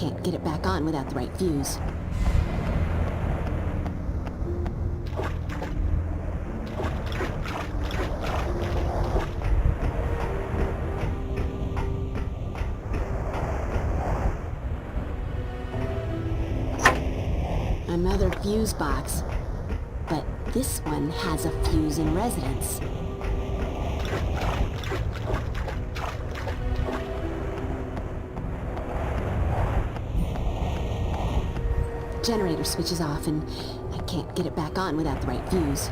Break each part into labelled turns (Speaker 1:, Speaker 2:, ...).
Speaker 1: can't get it back on without the right fuse. Another fuse box, but this one has a fuse in residence. Generator switches off and I can't get it back on without the right fuse.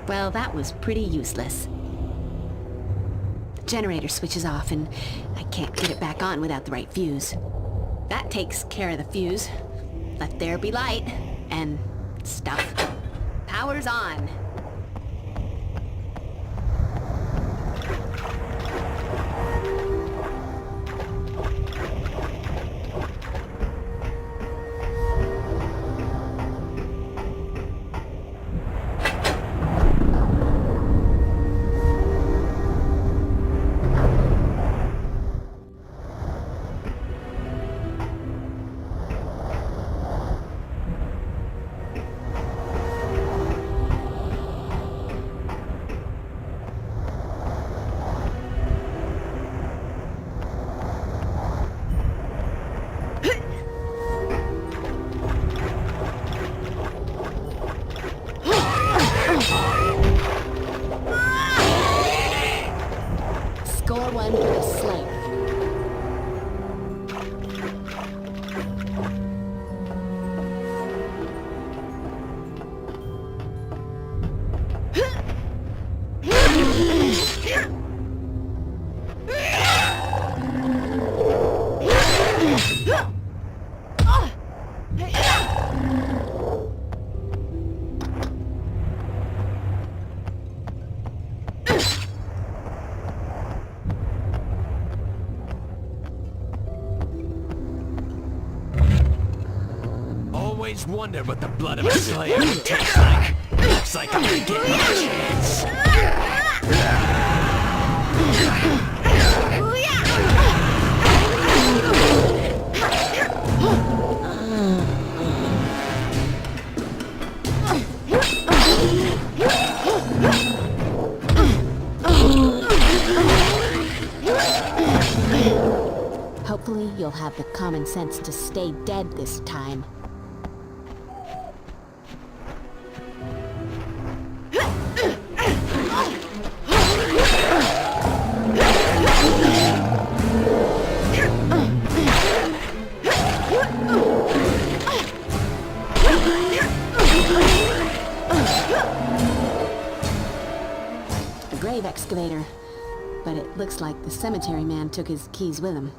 Speaker 1: Well, that was pretty useless. The generator switches off and I can't get it back on without the right fuse. That takes care of the fuse. Let there be light and stuff. Power's on. Score one for the Slayer.
Speaker 2: Always wonder what the blood of a Slayer tastes like. Looks like I'm gonna get my chance.
Speaker 1: Hopefully you'll have the common sense to stay dead this time. A grave excavator, but it looks like the cemetery man took his keys with him.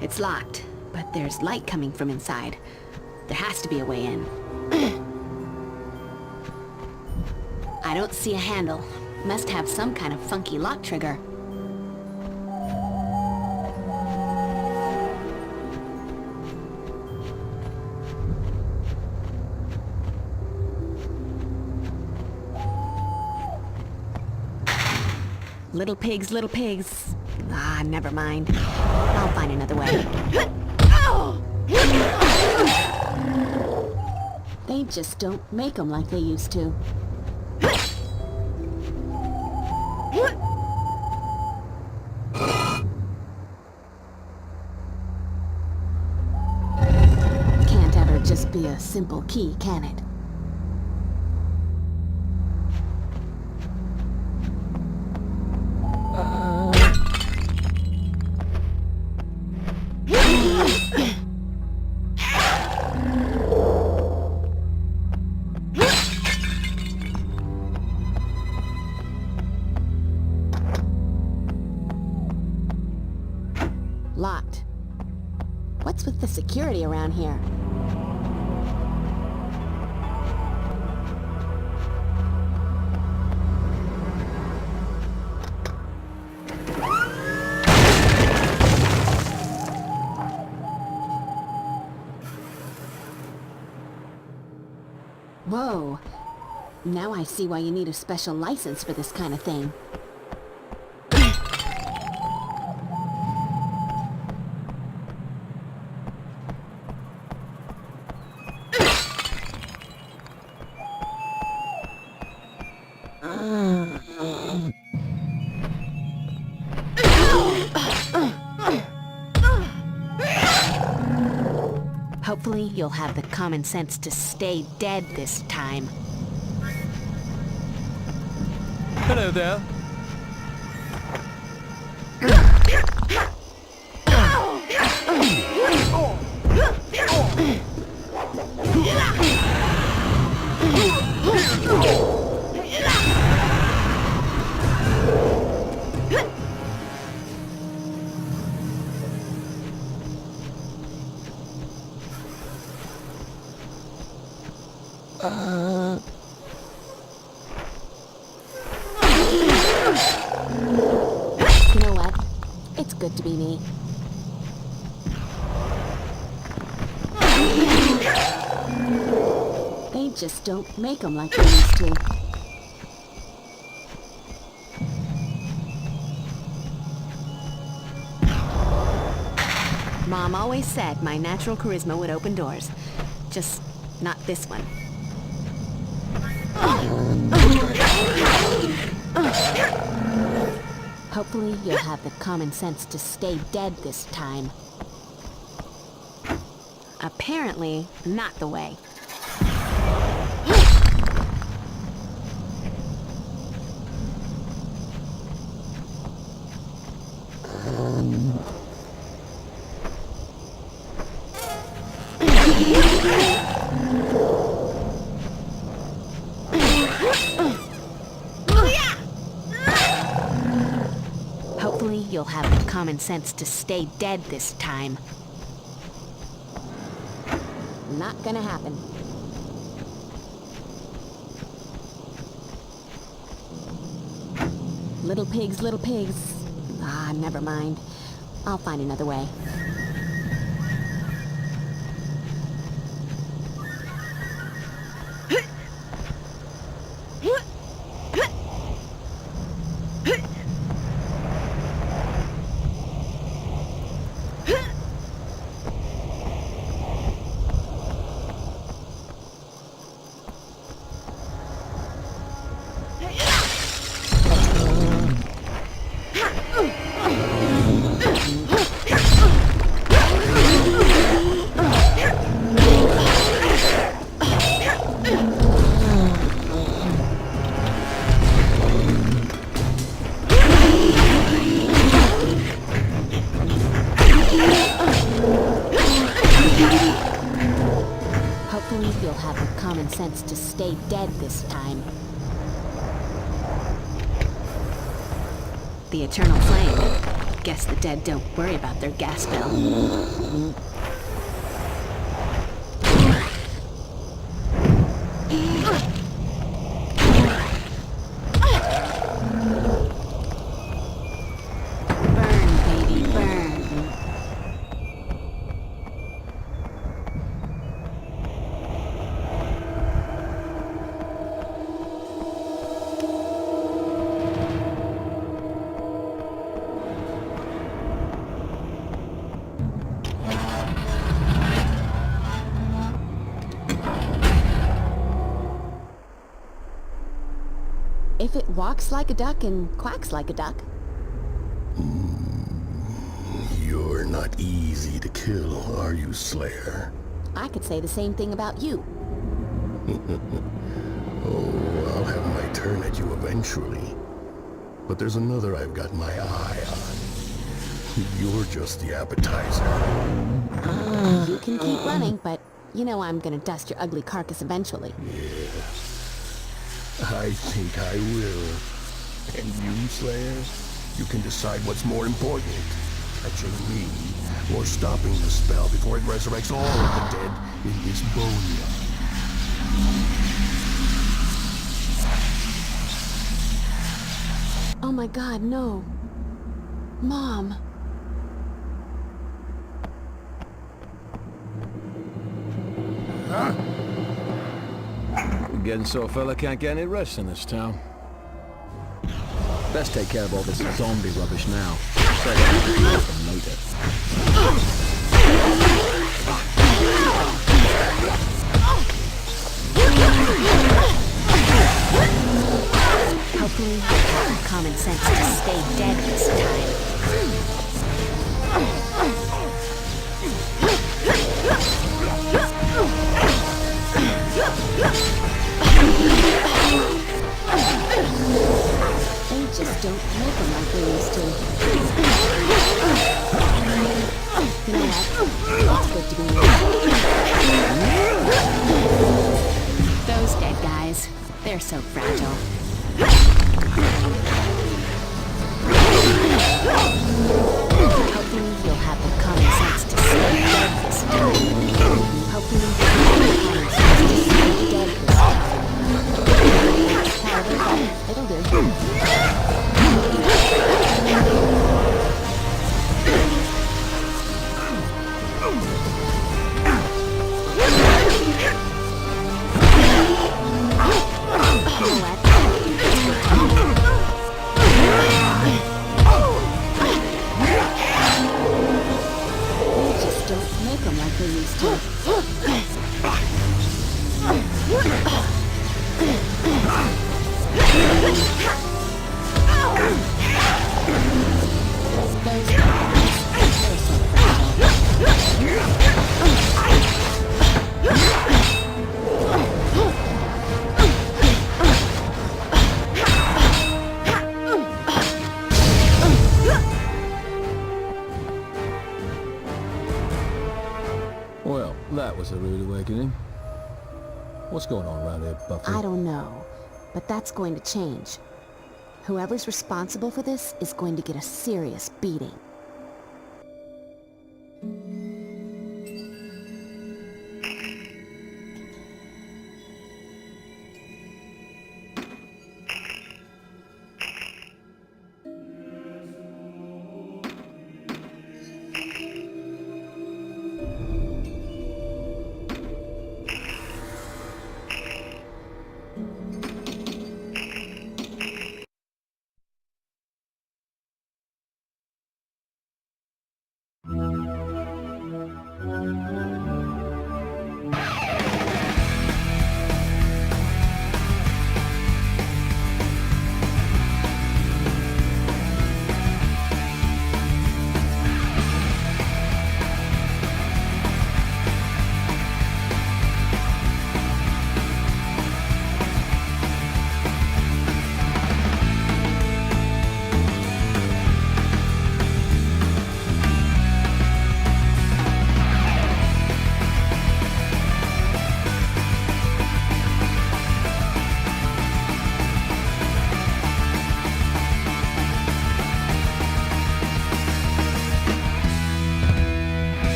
Speaker 1: It's locked, but there's light coming from inside. There has to be a way in. I don't see a handle. Must have some kind of funky lock trigger. Little pigs, little pigs. Ah, never mind. I'll find another way. They just don't make them like they used to. Can't ever just be a simple key, can it? the security around here? Whoa. Now I see why you need a special license for this kind of thing. Hopefully, you'll have the common sense to stay dead this time.
Speaker 2: Hello there.
Speaker 1: You know what? It's good to be me. They just don't make them like they used to. Mom always said my natural charisma would open doors. Just not this one. Hopefully you'll have the common sense to stay dead this time. Apparently, not the way. Hopefully you'll have the common sense to stay dead this time. Not gonna happen. Little pigs, little pigs. Ah, never mind. I'll find another way. Hopefully you'll have the common sense to stay dead this time. The eternal flame. Guess the dead don't worry about their gas bill. Burn, baby, burn. If it walks like a duck and quacks like a duck.
Speaker 3: You're not easy to kill, are you, Slayer?
Speaker 1: I could say the same thing about you.
Speaker 3: Oh, I'll have my turn at you eventually. But there's another I've got my eye on. You're just the appetizer.
Speaker 1: You can keep running, but you know I'm gonna dust your ugly carcass eventually.
Speaker 3: Yeah. I think I will. And you, Slayer, you can decide what's more important, catching me or stopping the spell before it resurrects all of the dead in this boneyard.
Speaker 1: Oh my god, no. Mom.
Speaker 4: Getting so a fella can't get any rest in this town. Best take care of all this zombie rubbish now. Save it for later.
Speaker 1: Hopefully, you have common sense to stay dead this time. They just don't make them like they used to. You know what? It's good to be here. Those dead guys, they're so fragile. Hopefully you'll have the common sense to stay dead this time. Hopefully you'll have the common sense to stay dead this time. It'll do.
Speaker 4: Well, that was a rude awakening. What's going on around here, Buffy?
Speaker 1: I don't know, but that's going to change. Whoever's responsible for this is going to get a serious beating.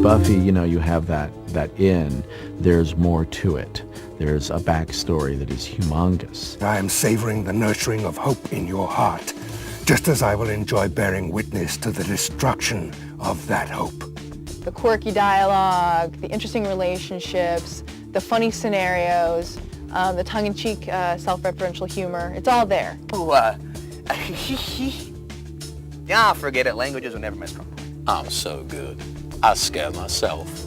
Speaker 5: Buffy, you know, you have that inn. There's more to it. There's a backstory that is humongous.
Speaker 6: I am savoring the nurturing of hope in your heart, just as I will enjoy bearing witness to the destruction of that hope.
Speaker 7: The quirky dialogue, the interesting relationships, the funny scenarios, the tongue-in-cheek self-referential humor, it's all there.
Speaker 8: Oh, yeah, forget it. Languages were never my strong point.
Speaker 9: I'm so good. I scare myself.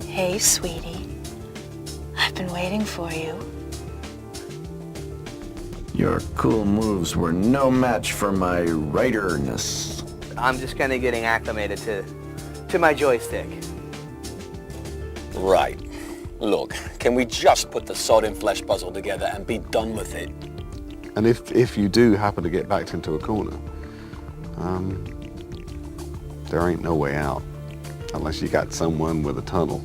Speaker 10: Hey, sweetie. I've been waiting for you.
Speaker 5: Your cool moves were no match for my writerness.
Speaker 8: I'm just kind of getting acclimated to my joystick.
Speaker 9: Right. Look, can we just put the sod and flesh puzzle together and be done with it?
Speaker 11: And if you do happen to get backed into a corner, there ain't no way out. Unless you got someone with a tunnel.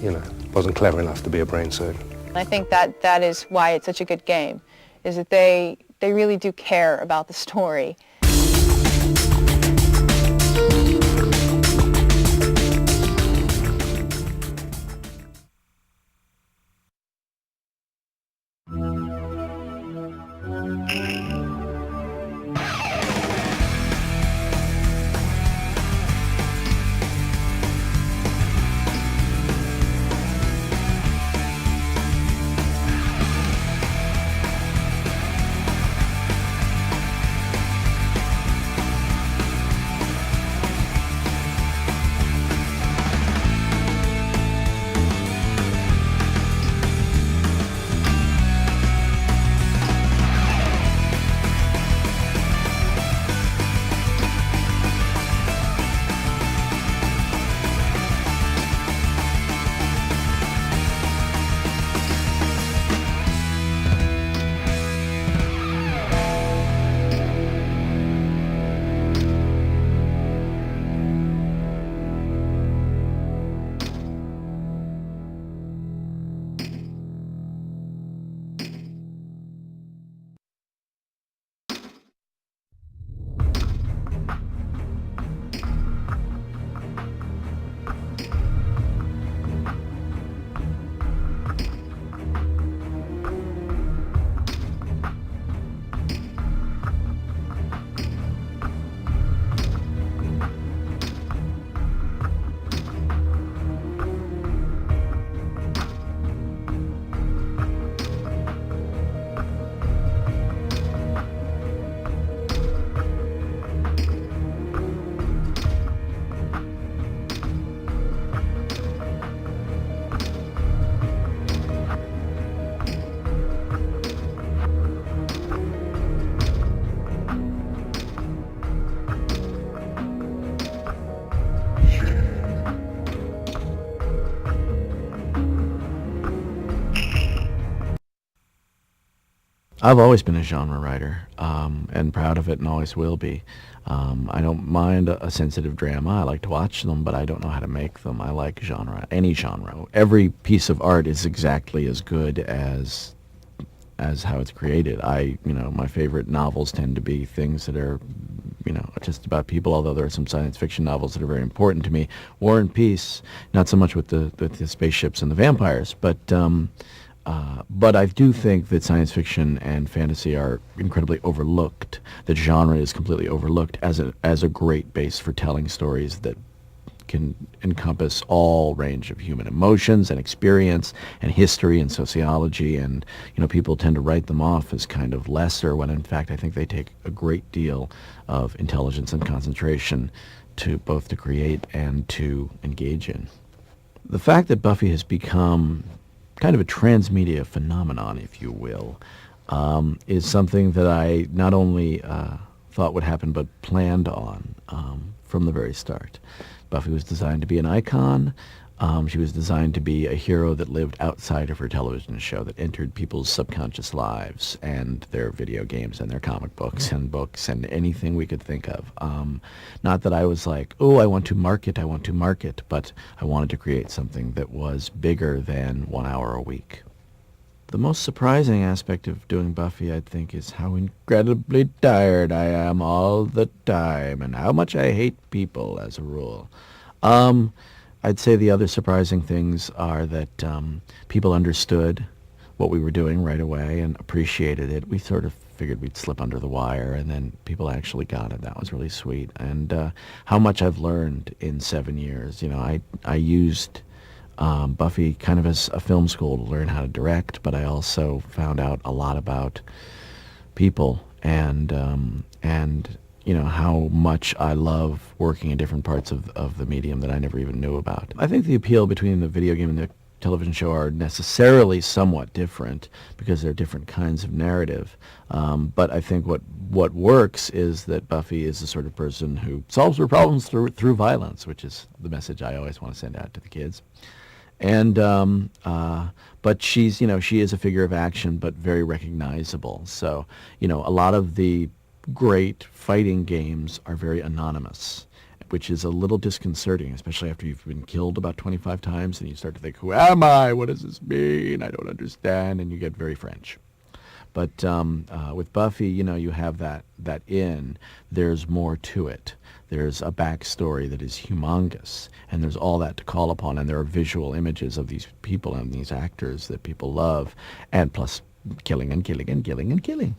Speaker 6: You know, wasn't clever enough to be a brain surgeon.
Speaker 7: I think that is why it's such a good game, is that they really do care about the story.
Speaker 5: I've always been a genre writer, and proud of it, and always will be. I don't mind a sensitive drama. I like to watch them, but I don't know how to make them. I like genre, any genre. Every piece of art is exactly as good as how it's created. My favorite novels tend to be things that are, just about people, although there are some science fiction novels that are very important to me. War and Peace, not so much with the spaceships and the vampires, but I do think that science fiction and fantasy are incredibly overlooked. That genre is completely overlooked as a great base for telling stories that can encompass all range of human emotions and experience and history and sociology, and people tend to write them off as kind of lesser, when in fact I think they take a great deal of intelligence and concentration to both to create and to engage in. The fact that Buffy has become kind of a transmedia phenomenon, if you will, is something that I not only thought would happen, but planned on from the very start. Buffy was designed to be an icon. She was designed to be a hero that lived outside of her television show, that entered people's subconscious lives and their video games and their comic books and anything we could think of. Not that I was like, oh, I want to market, but I wanted to create something that was bigger than 1 hour a week. The most surprising aspect of doing Buffy, I think, is how incredibly tired I am all the time, and how much I hate people as a rule. I'd say the other surprising things are that people understood what we were doing right away and appreciated it. We sort of figured we'd slip under the wire, and then people actually got it. That was really sweet. And how much I've learned in 7 years. I used Buffy kind of as a film school to learn how to direct, but I also found out a lot about people and how much I love working in different parts of the medium that I never even knew about. I think the appeal between the video game and the television show are necessarily somewhat different because they're different kinds of narrative. But I think what works is that Buffy is the sort of person who solves her problems through violence, which is the message I always want to send out to the kids. And but she's, she is a figure of action, but very recognizable. So, a lot of the great fighting games are very anonymous, which is a little disconcerting, especially after you've been killed about 25 times and you start to think, who am I? What does this mean? I don't understand, and you get very French. But with Buffy, you have that there's more to it. There's a backstory that is humongous, and there's all that to call upon, and there are visual images of these people and these actors that people love, and plus killing and killing and killing and killing.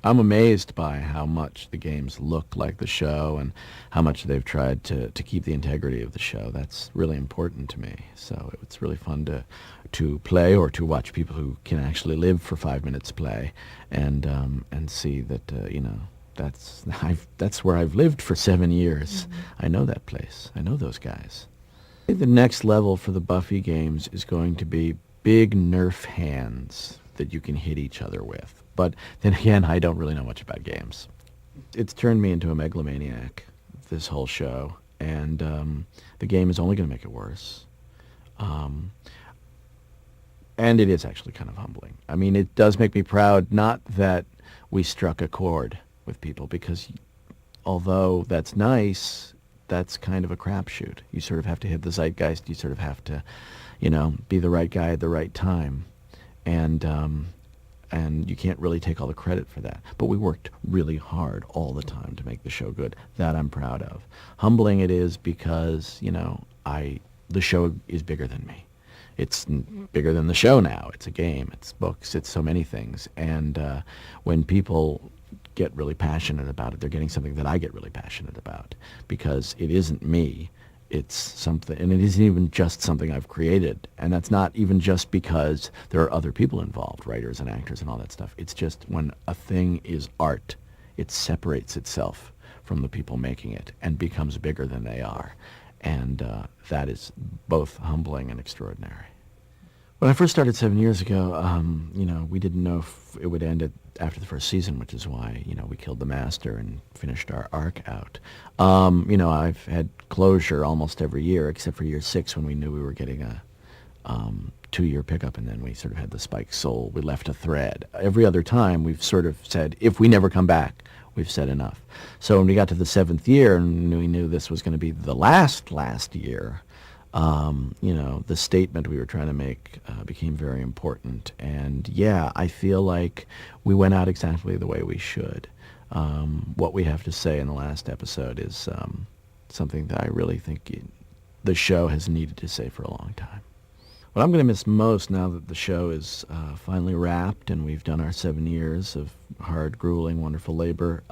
Speaker 5: I'm amazed by how much the games look like the show and how much they've tried to keep the integrity of the show. That's really important to me. So it's really fun to play or to watch people who can actually live for 5 minutes play and see that, that's where I've lived for 7 years. Mm-hmm. I know that place. I know those guys. I think the next level for the Buffy games is going to be big Nerf hands that you can hit each other with. But then again, I don't really know much about games. It's turned me into a megalomaniac, this whole show, and the game is only going to make it worse. And it is actually kind of humbling. I mean, it does make me proud, not that we struck a chord with people, because although that's nice, that's kind of a crapshoot. You sort of have to hit the zeitgeist. You sort of have to, be the right guy at the right time. And you can't really take all the credit for that. But we worked really hard all the time to make the show good. That I'm proud of. Humbling it is because, the show is bigger than me. It's bigger than the show now. It's a game. It's books. It's so many things. And when people get really passionate about it, they're getting something that I get really passionate about, because it isn't me. It's something, and it isn't even just something I've created. And that's not even just because there are other people involved, writers and actors and all that stuff. It's just when a thing is art, it separates itself from the people making it and becomes bigger than they are. And that is both humbling and extraordinary. When I first started 7 years ago, we didn't know if it would end after the first season, which is why, we killed the master and finished our arc out. I've had closure almost every year, except for year 6 when we knew we were getting a 2-year pickup, and then we sort of had the spike soul. We left a thread. Every other time, we've sort of said, if we never come back, we've said enough. So when we got to the 7th year and we knew this was going to be the last year, the statement we were trying to make became very important. And yeah, I feel like we went out exactly the way we should. What we have to say in the last episode is something that I really think the show has needed to say for a long time. What I'm going to miss most now that the show is finally wrapped and we've done our 7 years of hard, grueling, wonderful labor,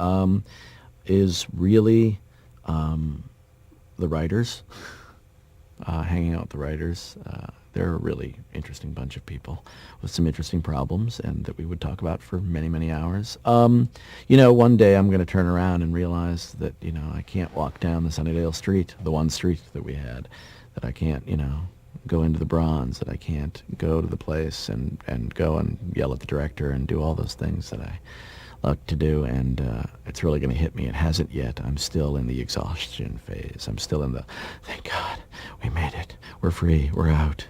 Speaker 5: is really the writers. Hanging out with the writers. They're a really interesting bunch of people with some interesting problems, and that we would talk about for many, many hours. One day I'm going to turn around and realize that, I can't walk down the Sunnydale street, the one street that we had, that I can't, go into the Bronze, that I can't go to the place and go and yell at the director and do all those things that I like to do, and it's really going to hit me. It hasn't yet. I'm still in the exhaustion phase. I'm still in the, thank God, we made it. We're free. We're out.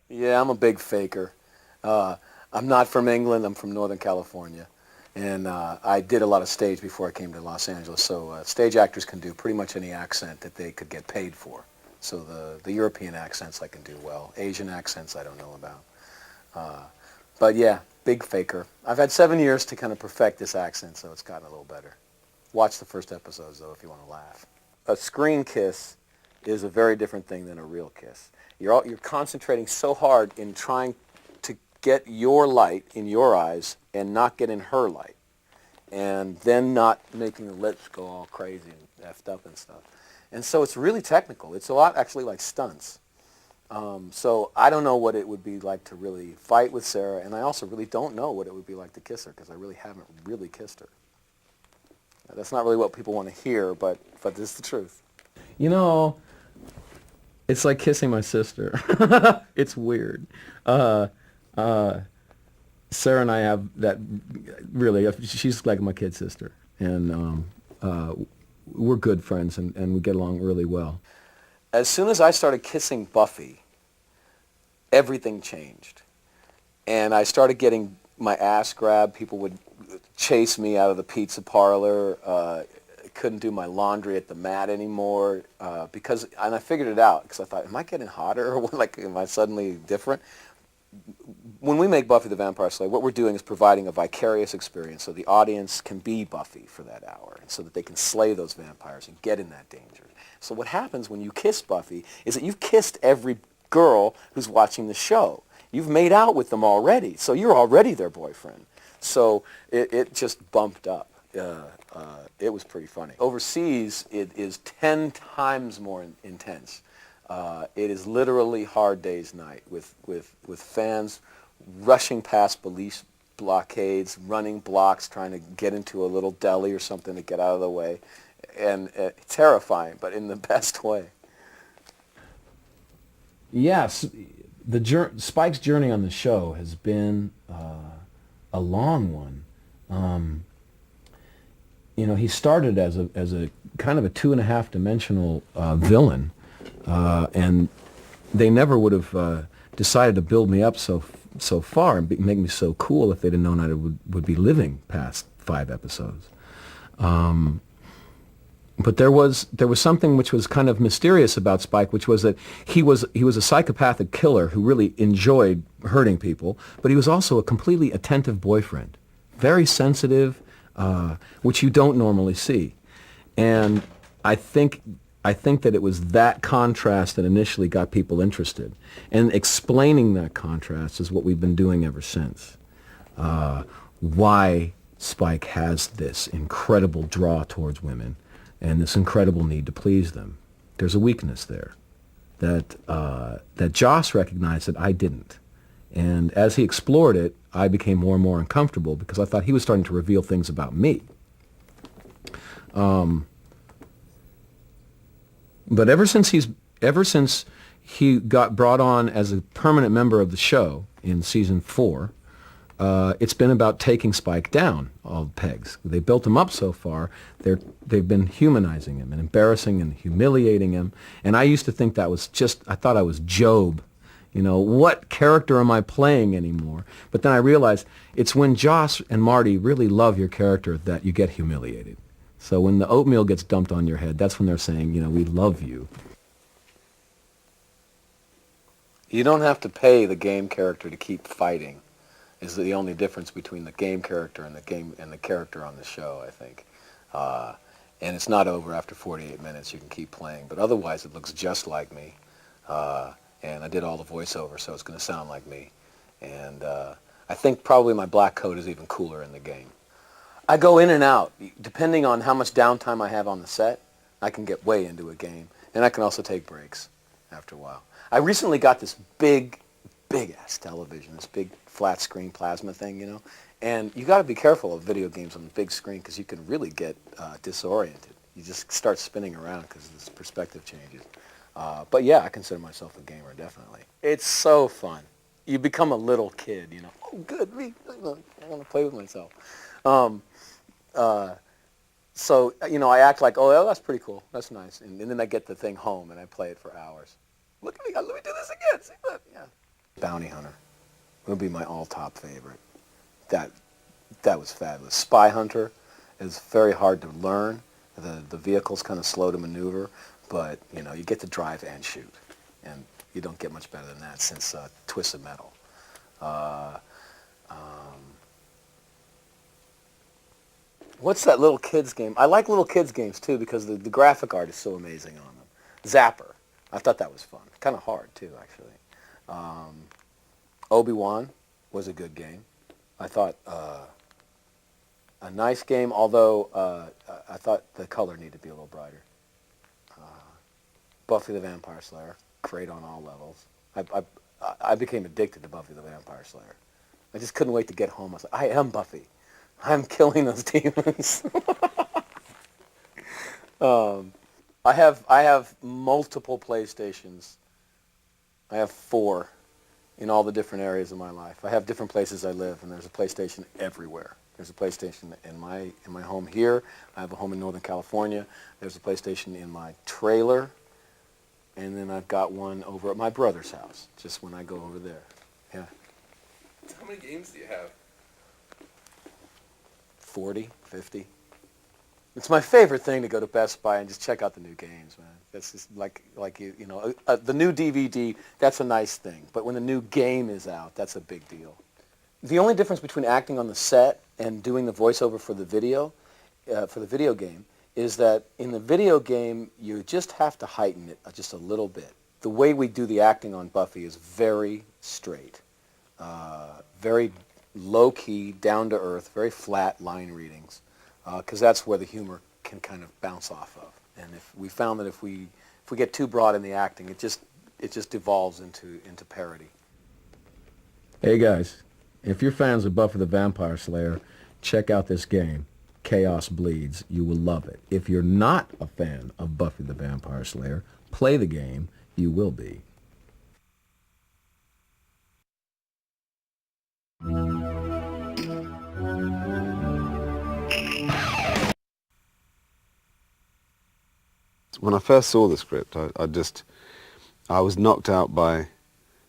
Speaker 9: Yeah, I'm a big faker. I'm not from England. I'm from Northern California. And I did a lot of stage before I came to Los Angeles. So stage actors can do pretty much any accent that they could get paid for. So the European accents I can do well. Asian accents I don't know about. But yeah, big faker. I've had 7 years to kind of perfect this accent, so it's gotten a little better. Watch the first episodes, though, if you want to laugh. A screen kiss is a very different thing than a real kiss. You're concentrating so hard in trying to get your light in your eyes and not get in her light. and then not making the lips go all crazy and effed up and stuff. And so it's really technical. It's a lot actually like stunts. So I don't know what it would be like to really fight with Sarah, and I also really don't know what it would be like to kiss her, because I really haven't really kissed her. That's not really what people want to hear, but this is the truth.
Speaker 5: You know, it's like kissing my sister. It's weird. Sarah and I have that, really, she's like my kid sister, and we're good friends, and we get along really well.
Speaker 9: As soon as I started kissing Buffy, everything changed. And I started getting my ass grabbed. People would chase me out of the pizza parlor. I couldn't do my laundry at the mat anymore and I figured it out, because I thought, am I getting hotter, or like, am I suddenly different? When we make Buffy the Vampire Slayer, what we're doing is providing a vicarious experience so the audience can be Buffy for that hour, so that they can slay those vampires and get in that danger. So what happens when you kiss Buffy is that you've kissed every girl who's watching the show. You've made out with them already, so you're already their boyfriend. So it just bumped up. It was pretty funny. Overseas, it is 10 times more intense. It is literally Hard Day's Night with fans rushing past police blockades, running blocks, trying to get into a little deli or something to get out of the way. And terrifying, but in the best way.
Speaker 5: Yes, Spike's journey on the show has been a long one. You know, he started as a kind of a 2.5-dimensional villain, and they never would have decided to build me up so far and make me so cool if they'd have known I would be living past 5 episodes. But there was something which was kind of mysterious about Spike, which was that he was a psychopathic killer who really enjoyed hurting people, but he was also a completely attentive boyfriend, very sensitive, which you don't normally see. And I think that it was that contrast that initially got people interested, and explaining that contrast is what we've been doing ever since. Why Spike has this incredible draw towards women and this incredible need to please them. There's a weakness there that Joss recognized that I didn't. And as he explored it, I became more and more uncomfortable, because I thought he was starting to reveal things about me. But ever since he got brought on as a permanent member of the show in season 4, it's been about taking Spike down all pegs. They built him up so far. They've been humanizing him and embarrassing and humiliating him. And I used to think I thought I was Job. You know, what character am I playing anymore? But then I realized it's when Joss and Marty really love your character that you get humiliated. So when the oatmeal gets dumped on your head, that's when they're saying, you know, we love you.
Speaker 9: You don't have to pay the game character to keep fighting. Is the only difference between the game character and the character on the show, I think. And it's not over after 48 minutes. You can keep playing, but otherwise it looks just like me. And I did all the voiceover, so it's going to sound like me. And I think probably my black coat is even cooler in the game. I go in and out. Depending on how much downtime I have on the set, I can get way into a game. And I can also take breaks after a while. I recently got this big-ass television, this big flat-screen plasma thing, you know. And you got to be careful of video games on the big screen, because you can really get disoriented. You just start spinning around because this perspective changes. But yeah, I consider myself a gamer, definitely. It's so fun. You become a little kid, you know. Oh, good, me. I want to play with myself. So, you know, I act like, oh, that's pretty cool. That's nice. And then I get the thing home and I play it for hours. Look at me. Let me do this again. See that? Yeah. Bounty Hunter would be my all-top favorite. That was fabulous. Spy Hunter is very hard to learn. The vehicle's kind of slow to maneuver, but, you know, you get to drive and shoot. And you don't get much better than that since Twisted Metal. What's that little kids game? I like little kids games too, because the graphic art is so amazing on them. Zapper. I thought that was fun. Kind of hard too, actually. Obi-Wan was a good game. I thought a nice game, although I thought the color needed to be a little brighter. Buffy the Vampire Slayer, great on all levels. I became addicted to Buffy the Vampire Slayer. I just couldn't wait to get home. I was like, I am Buffy. I'm killing those demons. I have multiple PlayStations. I have 4 in all the different areas of my life. I have different places I live, and there's a PlayStation everywhere. There's a PlayStation in my home here. I have a home in Northern California. There's a PlayStation in my trailer, and then I've got one over at my brother's house, just when I go over there. Yeah.
Speaker 12: How many games do you have?
Speaker 9: 40, 50. It's my favorite thing to go to Best Buy and just check out the new games, man. That's just like you know, the new DVD, that's a nice thing. But when the new game is out, that's a big deal. The only difference between acting on the set and doing the voiceover for the video game, is that in the video game, you just have to heighten it just a little bit. The way we do the acting on Buffy is very straight, very low-key, down-to-earth, very flat line readings, because that's where the humor can kind of bounce off of. And if we found that if we get too broad in the acting, it just devolves into parody.
Speaker 13: Hey guys, if you're fans of Buffy the Vampire Slayer, check out this game, Chaos Bleeds. You will love it. If you're not a fan of Buffy the Vampire Slayer, play the game. You will be.
Speaker 11: When I first saw the script, I was knocked out by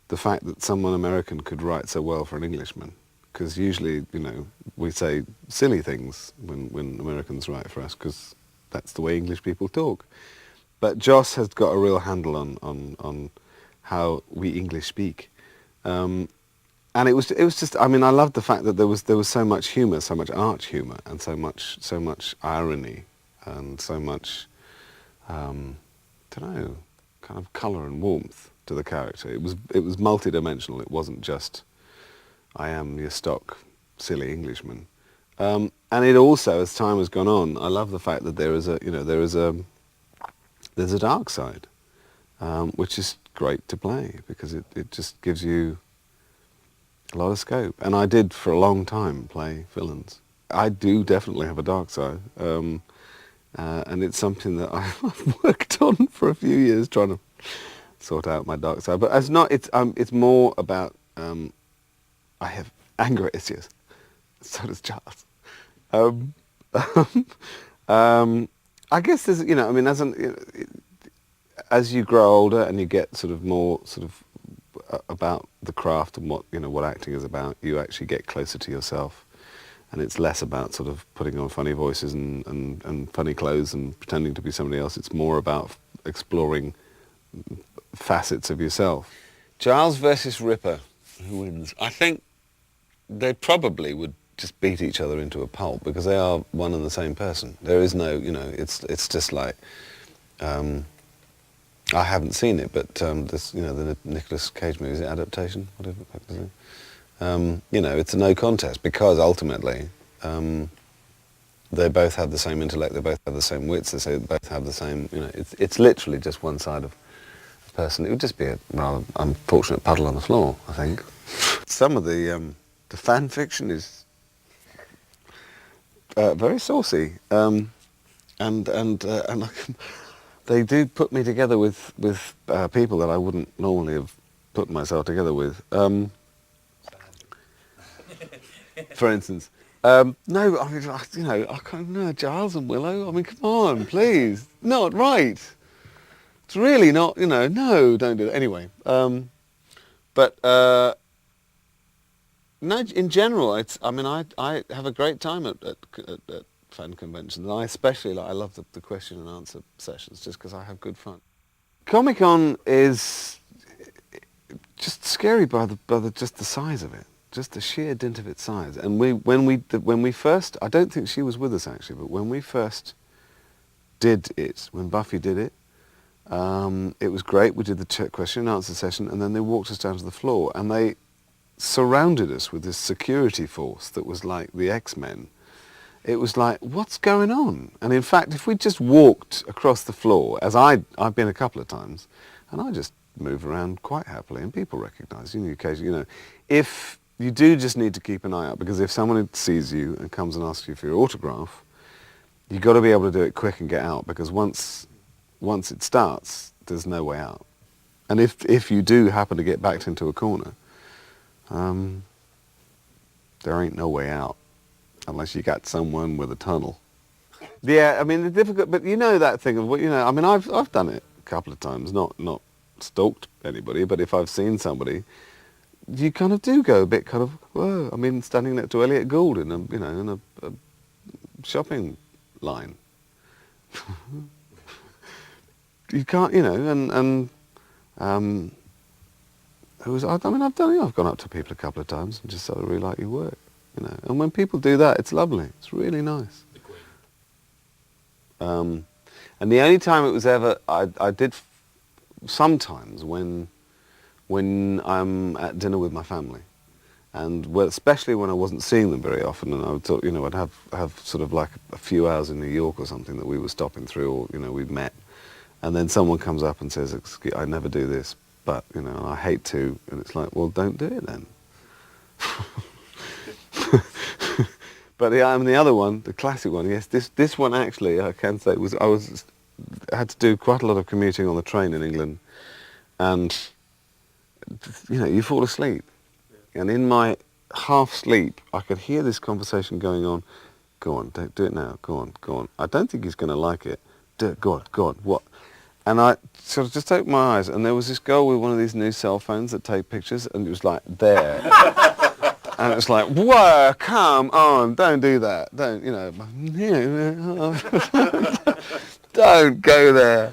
Speaker 11: the fact that someone American could write so well for an Englishman. Because usually, you know, we say silly things when Americans write for us, because that's the way English people talk. But Joss has got a real handle on how we English speak. And it was just, I mean, I loved the fact that there was so much humour, so much arch humour, and so much irony, and so much, don't know, kind of colour and warmth to the character. It was multi-dimensional. It wasn't just, I am your stock silly Englishman. And it also, as time has gone on, I love the fact that there's a dark side, which is great to play, because it just gives you a lot of scope. And I did for a long time play villains. I do definitely have a dark side, and it's something that I've worked on for a few years, trying to sort out my dark side. But it's more about, I have anger issues. So does Charles. I guess there's, you know, I mean, as you grow older and you get sort of more about the craft and what acting is about, you actually get closer to yourself, and it's less about sort of putting on funny voices and funny clothes and pretending to be somebody else. It's more about exploring facets of yourself.
Speaker 14: Giles versus Ripper, who wins? I think they probably would just beat each other into a pulp, because they are one and the same person. There is no, you know, it's just like, I haven't seen it, but this, you know, the Nicolas Cage movie, is it adaptation? Whatever the fuck is it? You know, it's a no contest, because ultimately they both have the same intellect, they both have the same wits, they both have the same, you know, it's literally just one side of a person. It would just be a rather unfortunate puddle on the floor, I think. Some of the fan fiction is very saucy, and they do put me together with people that I wouldn't normally have put myself together with. For instance, no, I mean, you know, I can't know Giles and Willow. I mean, come on, please, not right. It's really not, you know. No, don't do it anyway. But no, in general, I mean, I have a great time at fan conventions, and I especially I love the question and answer sessions, just because I have good fun. Comic-Con is just scary by just the size of it, just the sheer dint of its size. And when we first, I don't think she was with us actually, but when we first did it, when Buffy did it, it was great. We did the question and answer session, and then they walked us down to the floor, and they surrounded us with this security force that was like the X-Men.
Speaker 11: it was like, what's going on? And in fact, if we just walked across the floor, as I've been a couple of times, and I just move around quite happily, and people recognise you occasionally, you know. If you do just need to keep an eye out, because if someone sees you and comes and asks you for your autograph, you've got to be able to do it quick and get out, because once it starts, there's no way out. And if you do happen to get backed into a corner, there ain't no way out unless you got someone with a tunnel. Yeah, I mean, the difficult, but you know that thing of what, you know, I mean, I've done it a couple of times, not stalked anybody, but if I've seen somebody, you kind of do go a bit kind of, whoa. I mean, standing next to Elliot Gould in a shopping line. You can't, you know, and it was, I mean, I've gone up to people a couple of times and just said, I really like your work, you know. And when people do that, it's lovely. It's really nice. And the only time it was ever, I did sometimes when I'm at dinner with my family, and well, especially when I wasn't seeing them very often, and I would talk, you know, I'd have sort of like a few hours in New York or something that we were stopping through, or, you know, we'd met, and then someone comes up and says, "Excuse, I never do this, but, you know, I hate to," and it's like, well, don't do it then. But the other one, the classic one, yes, this one actually, I can say, I had to do quite a lot of commuting on the train in England, and, you know, you fall asleep. And in my half sleep, I could hear this conversation going on. Go on, do it now, go on, go on. I don't think he's going to like it. Do it, go on, what? And I sort of just opened my eyes, and there was this girl with one of these new cell phones that take pictures, and it was like, there. And it's like, whoa, come on, don't do that. Don't, you know, don't go there.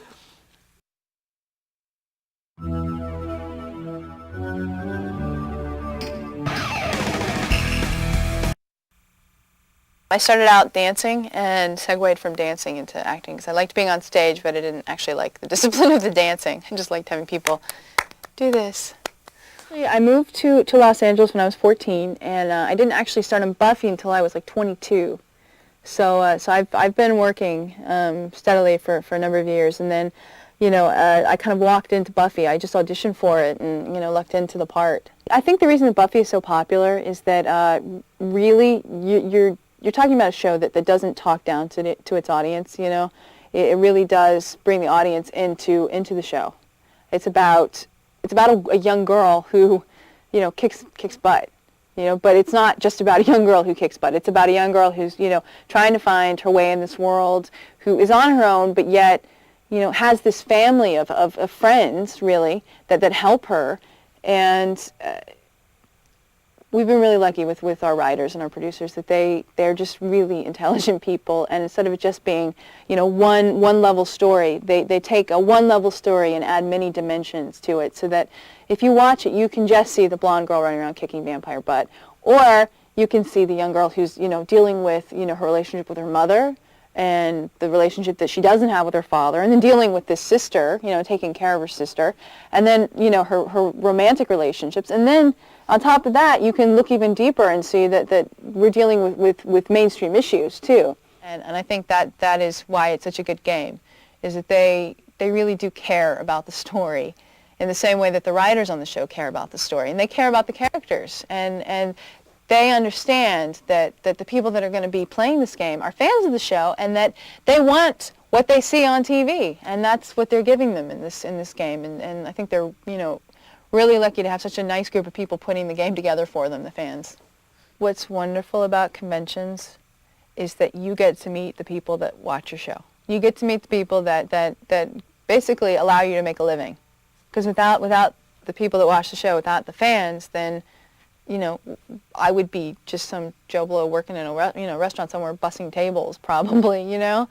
Speaker 7: I started out dancing and segued from dancing into acting because I liked being on stage, but I didn't actually like the discipline of the dancing. I just liked having people do this. I moved to Los Angeles when I was 14, and I didn't actually start on Buffy until I was like 22. So I've been working steadily for a number of years, and then, you know, I kind of walked into Buffy. I just auditioned for it and, you know, lucked into the part. I think the reason that Buffy is so popular is that really you're talking about a show that doesn't talk down to its audience, you know. It really does bring the audience into the show. It's about a young girl who, you know, kicks butt, you know, but it's not just about a young girl who kicks butt. It's about a young girl who's, you know, trying to find her way in this world, who is on her own, but yet, you know, has this family of friends, really, that help her. And we've been really lucky with our writers and our producers that they're just really intelligent people, and instead of it just being, you know, one level story, they take a one level story and add many dimensions to it, so that if you watch it, you can just see the blonde girl running around kicking vampire butt, or you can see the young girl who's, you know, dealing with, you know, her relationship with her mother and the relationship that she doesn't have with her father, and then dealing with this sister, you know, taking care of her sister, and then, you know, her romantic relationships, and then on top of that, you can look even deeper and see that we're dealing with mainstream issues too. And I think that is why it's such a good game, is that they really do care about the story in the same way that the writers on the show care about the story, and they care about the characters, and they understand that the people that are going to be playing this game are fans of the show, and that they want what they see on TV, and that's what they're giving them in this game. And I think they're, you know, really lucky to have such a nice group of people putting the game together for them, the fans. What's wonderful about conventions is that you get to meet the people that watch your show. You get to meet the people that basically allow you to make a living. Because without the people that watch the show, without the fans, then, you know, I would be just some Joe Blow working in a restaurant somewhere, bussing tables probably, you know.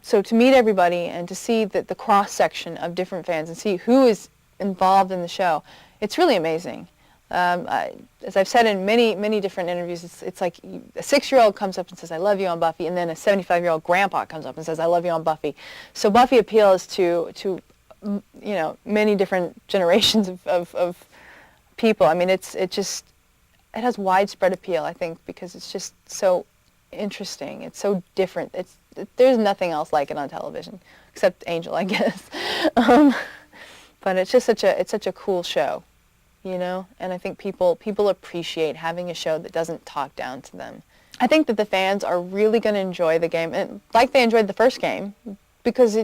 Speaker 7: So to meet everybody and to see the cross-section of different fans and see who is involved in the show, it's really amazing. As I've said in many different interviews, it's like a 6-year-old comes up and says, "I love you" on Buffy, and then a 75-year-old grandpa comes up and says, "I love you" on Buffy. So Buffy appeals to you know, many different generations of people. I mean, it has widespread appeal, I think, because it's just so interesting. It's so different. There's nothing else like it on television, except Angel, I guess. But it's just such a cool show, you know? And I think people appreciate having a show that doesn't talk down to them. I think that the fans are really going to enjoy the game, and like they enjoyed the first game, because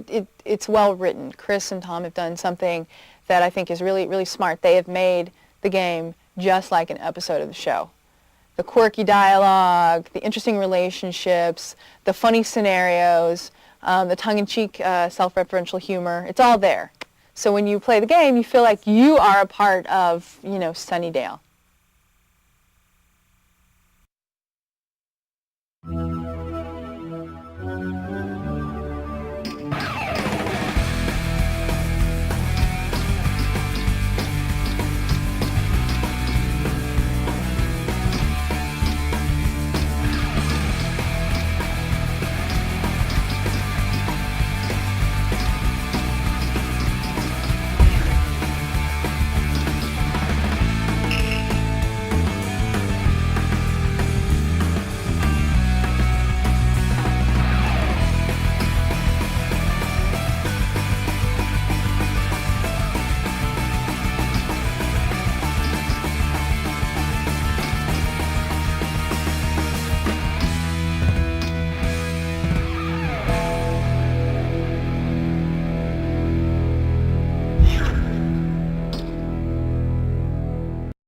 Speaker 7: it's well written. Chris and Tom have done something that I think is really, really smart. They have made the game just like an episode of the show. The quirky dialogue, the interesting relationships, the funny scenarios, the tongue-in-cheek self-referential humor, it's all there. So when you play the game, you feel like you are a part of, you know, Sunnydale.